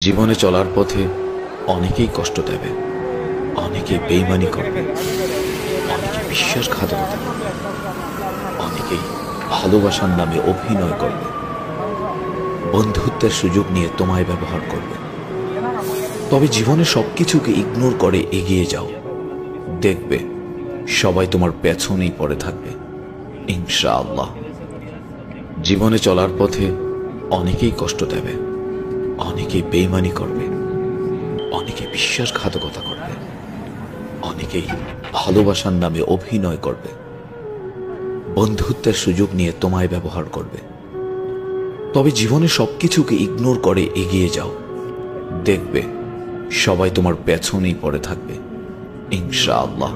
জীবনে চলার পথে অনেকেই কষ্ট দেবে, অনেকেই বেইমানি করবে, অনেকে বিশ্বাসঘাতকতা করবে, অনেকেই ভালোবাসার নামে অভিনয় করবে, বন্ধুত্বের সুযোগ নিয়ে তোমায় ব্যবহার করবে। তবে জীবনে সবকিছুকে ইগনোর করে এগিয়ে যাও, দেখবে সবাই তোমার পেছনেই পড়ে থাকবে ইনশাআল্লাহ। জীবনে চলার পথে অনেকেই কষ্ট দেবে, অনেকেই বেইমানি করবে, অনেকে বিশ্বাসঘাতকতা করবে, অনেকেই ভালোবাসার নামে অভিনয় করবে, বন্ধুত্বের সুযোগ নিয়ে তোমায় ব্যবহার করবে। তবে জীবনে সবকিছুকে ইগনোর করে এগিয়ে যাও, দেখবে সবাই তোমার পেছনেই পড়ে থাকবে ইনশাআল্লাহ।